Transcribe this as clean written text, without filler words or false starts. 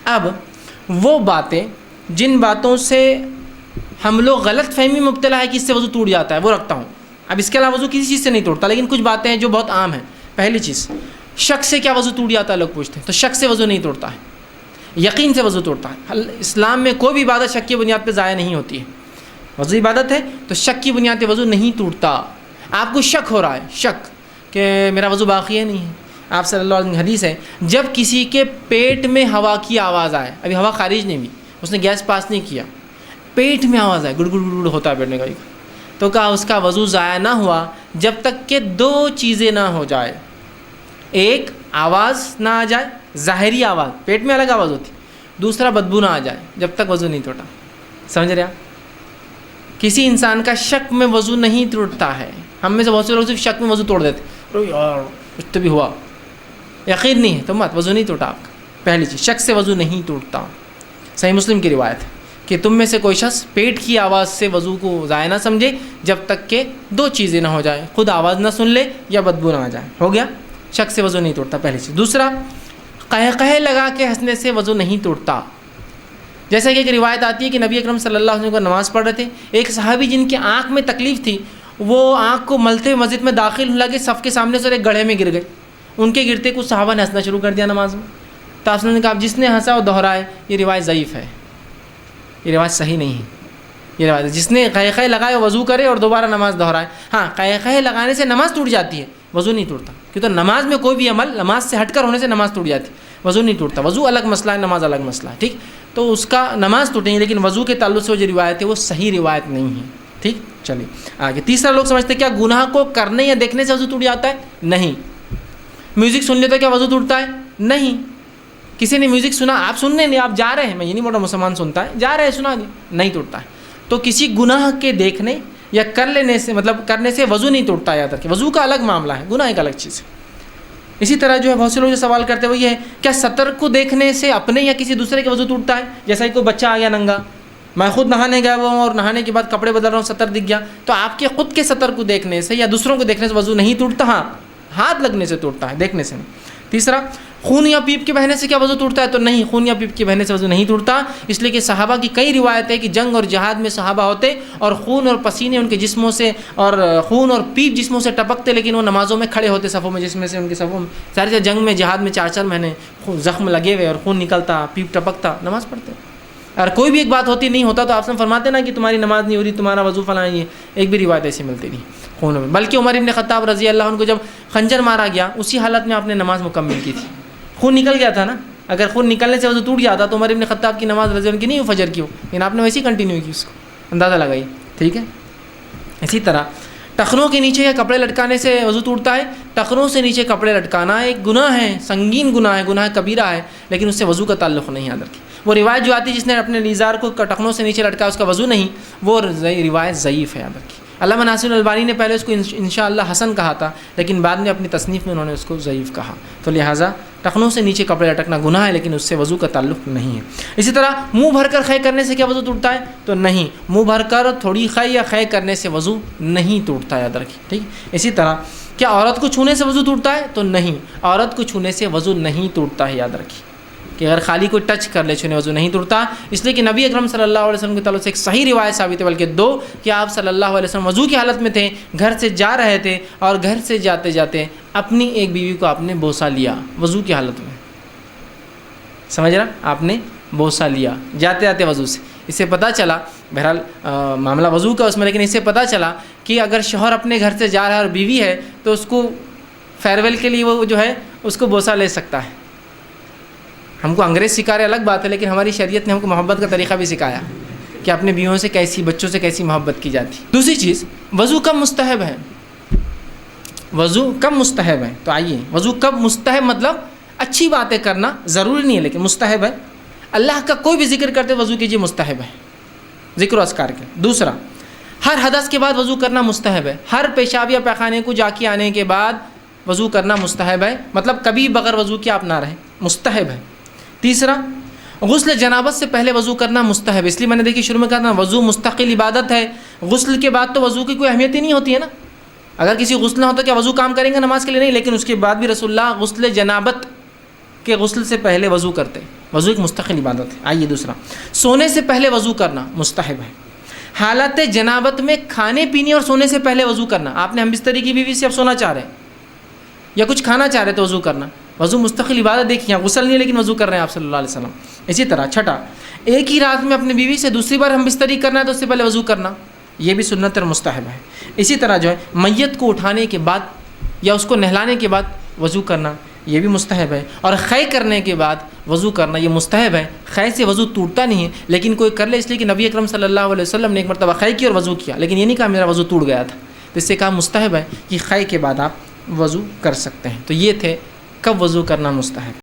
اب وہ باتیں جن باتوں سے ہم لوگ غلط فہمی میں مبتلا ہے کہ اس سے وضو ٹوٹ جاتا ہے وہ رکھتا ہوں. اب اس کے علاوہ وضو کسی چیز سے نہیں ٹوٹتا، لیکن کچھ باتیں ہیں جو بہت عام ہیں. پہلی چیز، شک سے کیا وضو ٹوٹ جاتا ہے؟ لوگ پوچھتے ہیں. تو شک سے وضو نہیں ٹوٹتا ہے، یقین سے وضو ٹوٹتا ہے. اسلام میں کوئی بھی عبادت شک کی بنیاد پہ ضائع نہیں ہوتی ہے. وضو عبادت ہے تو شک کی بنیاد پہ وضو نہیں ٹوٹتا. آپ کو شک ہو رہا ہے، شک کہ میرا وضو باقی ہے نہیں ہے، آپ صلی اللہ علیہ وسلم حدیث ہے جب کسی کے پیٹ میں ہوا کی آواز آئے، ابھی ہوا خارج نہیں ہوئی، اس نے گیس پاس نہیں کیا، پیٹ میں آواز آئے، گڑ گڑ گڑ ہوتا ہے پیٹ میں کبھی، تو کہا اس کا وضو ضائع نہ ہوا جب تک کہ دو چیزیں نہ ہو جائے. ایک، آواز نہ آ جائے، ظاہری آواز، پیٹ میں الگ آواز ہوتی، دوسرا بدبو نہ آ جائے، جب تک وضو نہیں ٹوٹا. سمجھ رہے آپ؟ کسی انسان کا شک میں وضو نہیں ٹوٹتا ہے. ہم میں سے بہت سے لوگ صرف شک میں وضو توڑ دیتے، ارے یار کچھ تو بھی ہوا، یقین نہیں ہے تو مت، وضو نہیں ٹوٹا آپ کا. پہلی چیز، شک سے وضو نہیں ٹوٹتا. صحیح مسلم کی روایت ہے کہ تم میں سے کوئی شخص پیٹ کی آواز سے وضو کو ضائع نہ سمجھے جب تک کہ دو چیزیں نہ ہو جائیں، خود آواز نہ سن لے یا بدبو نہ آ جائے. ہو گیا، شک سے وضو نہیں ٹوٹتا، پہلی چیز. دوسرا، قہقہے لگا کے ہنسنے سے وضو نہیں ٹوٹتا. جیسا کہ ایک روایت آتی ہے کہ نبی اکرم صلی اللہ علیہ وسلم کو نماز پڑھ رہے تھے، ایک صحابی جن کی آنکھ میں تکلیف تھی وہ آنکھ کو ملتے ہوئے مسجد میں داخل لگے، صف کے سامنے سے ایک گڑھے میں گر گئے. ان کے گرتے کچھ صحابہ نے ہنسنا شروع کر دیا نماز میں. تو آپ نے کہا جس نے ہنسا وہ دہرائے. یہ روایت ضعیف ہے، یہ روایت صحیح نہیں ہے. یہ روایت جس نے قہقہے لگائے وضو کرے اور دوبارہ نماز دہرائے. ہاں، قہقہے لگانے سے نماز ٹوٹ جاتی ہے، وضو نہیں ٹوٹتا. کیوں؟ تو نماز میں کوئی بھی عمل نماز سے ہٹ کر ہونے سے نماز ٹوٹ جاتی ہے، وضو نہیں ٹوٹتا. وضو الگ مسئلہ ہے، نماز الگ مسئلہ ہے. ٹھیک، تو اس کا نماز ٹوٹیں گی، لیکن وضو کے تعلق سے وہ جو روایت ہے وہ صحیح روایت نہیں ہے. ٹھیک، چلیے آگے. تیسرا، لوگ سمجھتے ہیں کیا گناہ کو کرنے یا دیکھنے سے وضو ٹوٹ جاتا ہے؟ نہیں. میوزک سن لیتے کیا وضو ٹوٹتا ہے؟ نہیں. کسی نے میوزک سنا، آپ سننے نہیں، آپ جا رہے ہیں، میں یہ نہیں بول رہا مسلمان سنتا ہے، جا رہے ہیں سنا دیا، نہیں ٹوٹتا ہے. تو کسی گناہ کے دیکھنے یا کر لینے سے، مطلب کرنے سے وضو نہیں ٹوٹتا. یاد رکھیں، وضو کا الگ معاملہ ہے، گناہ ایک الگ چیز ہے. اسی طرح جو ہے بہت سے لوگ جو سوال کرتے ہیں وہ یہ ہے کیا سطر کو دیکھنے سے اپنے یا کسی دوسرے کے وضو ٹوٹتا ہے؟ جیسا کہ کوئی بچہ آ گیا ننگا، میں خود نہانے گیا ہوں اور نہانے کے بعد کپڑے بدل رہا ہوں، سطر دکھ گیا، تو آپ کے خود کے سطر کو دیکھنے سے یا دوسروں کو دیکھنے سے وضو نہیں ٹوٹتا. ہاں، ہاتھ لگنے سے ٹوٹتا ہے، دیکھنے سے نہیں. تیسرا، خون یا پیپ کے بہنے سے کیا وضو ٹوٹتا ہے؟ تو نہیں، خون یا پیپ کے بہنے سے وضو نہیں ٹوٹتا، اس لیے کہ صحابہ کی کئی روایتیں کہ جنگ اور جہاد میں صحابہ ہوتے اور خون اور پسینے ان کے جسموں سے اور خون اور پیپ جسموں سے ٹپکتے، لیکن وہ نمازوں میں کھڑے ہوتے صفوں میں، جس میں سے ان کے صفوں میں ساری جنگ میں جہاد میں 4 مہینے زخم لگے ہوئے اور خون نکلتا، پیپ ٹپکتا، نماز پڑھتے. اور کوئی بھی ایک بات ہوتی نہیں ہوتا تو آپ سے فرماتے نا کہ تمہاری نماز نہیں ہو رہی، تمہارا وضو فلاں. یہ ایک بھی روایت ایسی ملتی نہیں خونوں میں. بلکہ عمر بن خطاب رضی اللہ عنہ کو جب خنجر مارا گیا اسی حالت میں آپ نے نماز مکمل کی تھی، خون نکل گیا تھا نا. اگر خون نکلنے سے وضو ٹوٹ جاتا تو عمر بن خطاب کی نماز رضی اللہ عنہ کی نہیں ہو فجر کی ہو، لیکن آپ نے ویسے ہی کنٹینیو کی، اس کو اندازہ لگائی. ٹھیک ہے. اسی طرح ٹخنوں کے نیچے یا کپڑے لٹکانے سے وضو ٹوٹتا ہے. ٹخنوں سے نیچے کپڑے لٹکانا ایک گناہ ہے، سنگین گناہ ہے، گناہ کبیرہ ہے، لیکن اس سے وضو کا تعلق نہیں. یاد رکھیں، وہ روایت جو آتی ہے جس نے اپنے نیزار کو ٹخنوں سے نیچے لٹکا اس کا وضو نہیں، وہ روایت ضعیف ہے. یاد رکھیں، علامہ ناصر الالبانی نے پہلے اس کو انشاءاللہ حسن کہا تھا، لیکن بعد میں اپنی تصنیف میں انہوں نے اس کو ضعیف کہا. تو لہٰذا ٹخنوں سے نیچے کپڑے لٹکنا گناہ ہے، لیکن اس سے وضو کا تعلق نہیں ہے. اسی طرح منہ بھر کر خے کرنے سے کیا وضو ٹوٹتا ہے؟ تو نہیں، منہ بھر کر تھوڑی خے یا خے کرنے سے وضو نہیں ٹوٹتا. یاد رکھیں. ٹھیک. اسی طرح کیا عورت کو چھونے سے وضو ٹوٹتا ہے؟ تو نہیں، عورت کو چھونے سے وضو نہیں ٹوٹتا ہے. یاد رکھیں کہ اگر خالی کوئی ٹچ کر لے چھونے وضو نہیں ٹوٹتا، اس لیے کہ نبی اکرم صلی اللہ علیہ وسلم کے تعلق سے ایک صحیح روایت ثابت ہے، بلکہ 2، کہ آپ صلی اللہ علیہ وسلم وضو کی حالت میں تھے، گھر سے جا رہے تھے اور گھر سے جاتے جاتے اپنی ایک بیوی کو آپ نے بوسہ لیا وضو کی حالت میں. سمجھ رہا؟ آپ نے بوسہ لیا جاتے جاتے وضو سے. اس سے پتہ چلا، بہرحال معاملہ وضو کا اس میں، لیکن اس سے پتہ چلا کہ اگر شوہر اپنے گھر سے جا رہا ہے اور بیوی ہے تو اس کو فیئرویل کے لیے وہ جو ہے اس کو بوسہ لے سکتا ہے. ہم کو انگریز سکھا رہے الگ بات ہے، لیکن ہماری شریعت نے ہم کو محبت کا طریقہ بھی سکھایا کہ اپنے بیویوں سے کیسی، بچوں سے کیسی محبت کی جاتی. دوسری چیز، وضو کب مستحب ہے؟ وضو کب مستحب ہے؟ تو آئیے، وضو کب مستحب مطلب اچھی باتیں کرنا ضروری نہیں ہے، لیکن مستحب ہے. اللہ کا کوئی بھی ذکر کرتے وضو کیجیے، مستحب ہے، ذکر و اذکار کے. دوسرا، ہر حدث کے بعد وضو کرنا مستحب ہے. ہر پیشاب یا پیخانے کو جا کے آنے کے بعد وضو کرنا مستحب ہے، مطلب کبھی بغیر وضو کے آپ نہ رہیں، مستحب ہے. تیسرا، غسل جنابت سے پہلے وضو کرنا مستحب. اس لیے میں نے دیکھی شروع میں کہا تھا وضو مستقل عبادت ہے، غسل کے بعد تو وضو کی کوئی اہمیت ہی نہیں ہوتی ہے نا. اگر کسی غسل نہ ہو تو کیا وضو کام کریں گے نماز کے لیے؟ نہیں، لیکن اس کے بعد بھی رسول اللہ غسل جنابت کہ غسل سے پہلے وضو کرتے. وضو ایک مستقل عبادت ہے. آئیے دوسرا, سونے سے پہلے وضو کرنا مستحب ہے. حالت جنابت میں کھانے پینے اور سونے سے پہلے وضو کرنا. آپ نے ہم بستری کی بیوی سے اب سونا چاہ رہے ہیں یا کچھ کھانا چاہ رہے تو وضو کرنا. وضو مستقل عبادت. دیکھیے یہاں غسل نہیں ہے لیکن وضو کر رہے ہیں آپ صلی اللہ علیہ وسلم. اسی طرح چھٹا, ایک ہی رات میں اپنی بیوی سے دوسری بار ہم بستری کرنا ہے تو اس سے پہلے وضو کرنا, یہ بھی سنت اور مستحب ہے. اسی طرح جو ہے میت کو اٹھانے کے بعد یا اس کو نہلانے کے بعد وضو کرنا, یہ بھی مستحب ہے. اور خے کرنے کے بعد وضو کرنا یہ مستحب ہے. خے سے وضو ٹوٹتا نہیں ہے, لیکن کوئی کر لے اس لیے کہ نبی اکرم صلی اللہ علیہ وسلم نے ایک مرتبہ خے کی اور وضو کیا, لیکن یہ نہیں کہا میرا وضو ٹوٹ گیا تھا. تو اس سے کہا مستحب ہے کہ خے کے بعد آپ وضو کر سکتے ہیں. تو یہ تھے کب وضو کرنا مستحب.